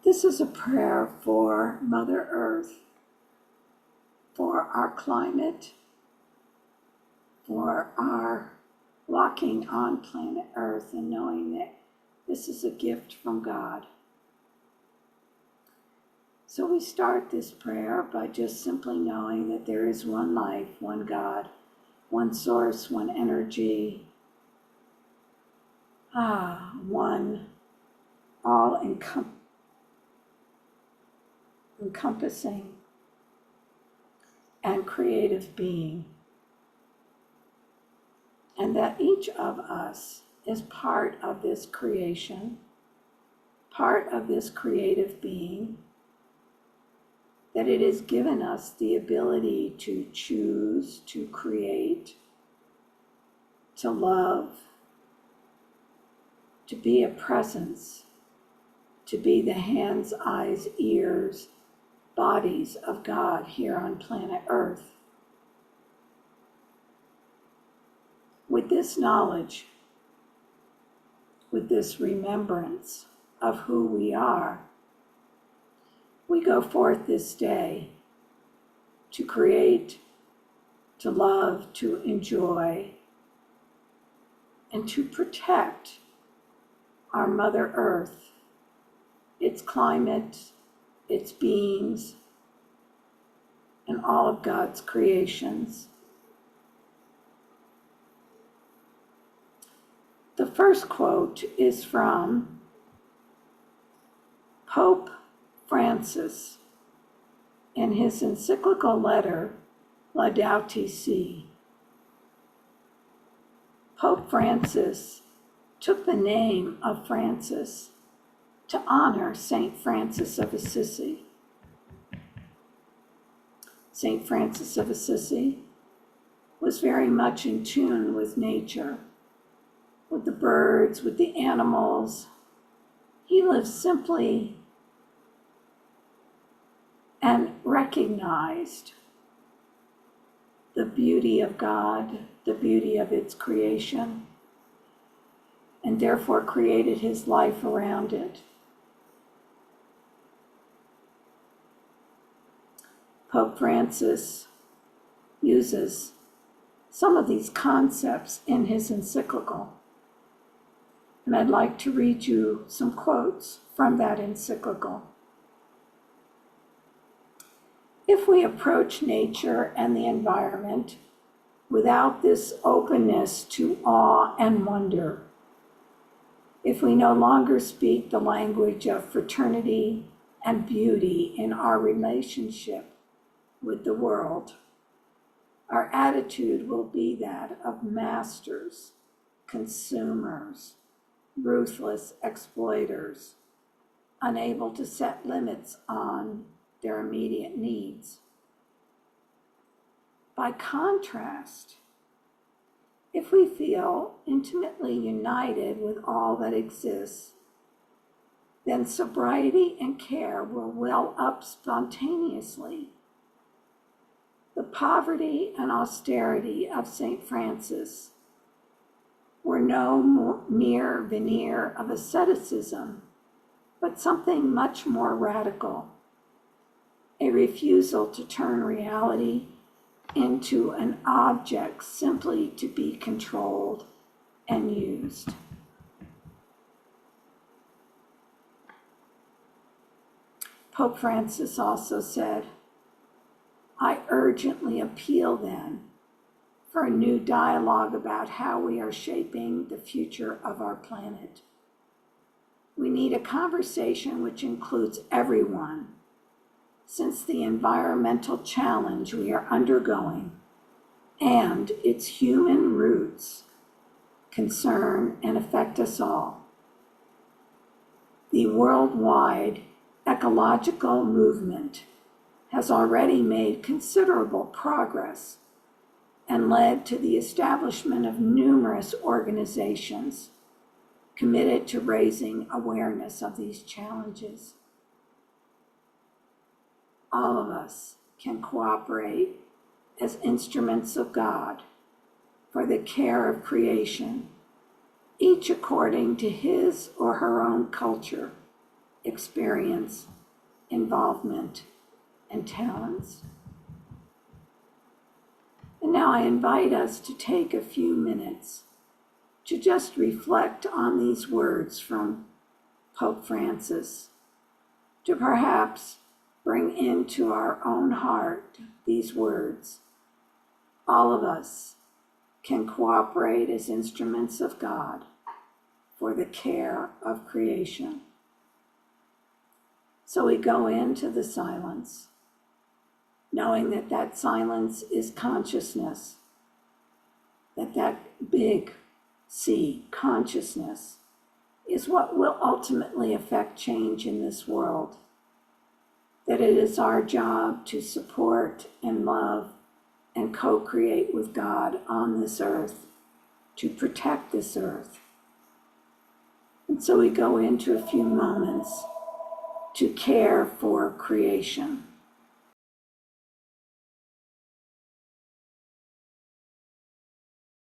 This is a prayer for Mother Earth, for our climate, for our walking on planet Earth and knowing that this is a gift from God. So we start this prayer by just simply knowing that there is one life, one God, one source, one energy, one all-encompassing and creative being. And that each of us is part of this creation, part of this creative being, that it has given us the ability to choose, to create, to love, to be a presence, to be the hands, eyes, ears, bodies of God here on planet Earth. With this knowledge, with this remembrance of who we are, we go forth this day to create, to love, to enjoy, and to protect our Mother Earth, its climate, its beings, and all of God's creations. The first quote is from Pope Francis in his encyclical letter, Laudato Si. Pope Francis took the name of Francis to honor Saint Francis of Assisi. Saint Francis of Assisi was very much in tune with nature, with the birds, with the animals. He lived simply and recognized the beauty of God, the beauty of its creation, and therefore created his life around it. Pope Francis uses some of these concepts in his encyclical, and I'd like to read you some quotes from that encyclical. If we approach nature and the environment without this openness to awe and wonder, if we no longer speak the language of fraternity and beauty in our relationship with the world, our attitude will be that of masters, consumers, ruthless exploiters, unable to set limits on their immediate needs. By contrast, if we feel intimately united with all that exists, then sobriety and care will well up spontaneously. The poverty and austerity of St. Francis were no mere veneer of asceticism, but something much more radical, a refusal to turn reality into an object simply to be controlled and used. Pope Francis also said, "I urgently appeal then for a new dialogue about how we are shaping the future of our planet. We need a conversation which includes everyone, since the environmental challenge we are undergoing and its human roots concern and affect us all. The worldwide ecological movement has already made considerable progress and led to the establishment of numerous organizations committed to raising awareness of these challenges. All of us can cooperate as instruments of God for the care of creation, each according to his or her own culture, experience, involvement, and talents. And now I invite us to take a few minutes to just reflect on these words from Pope Francis, to perhaps bring into our own heart these words. All of us can cooperate as instruments of God for the care of creation. So we go into the silence, knowing that that silence is consciousness, that big C, consciousness, is what will ultimately affect change in this world. That it is our job to support and love and co-create with God on this earth, to protect this earth. And so we go into a few moments to care for creation.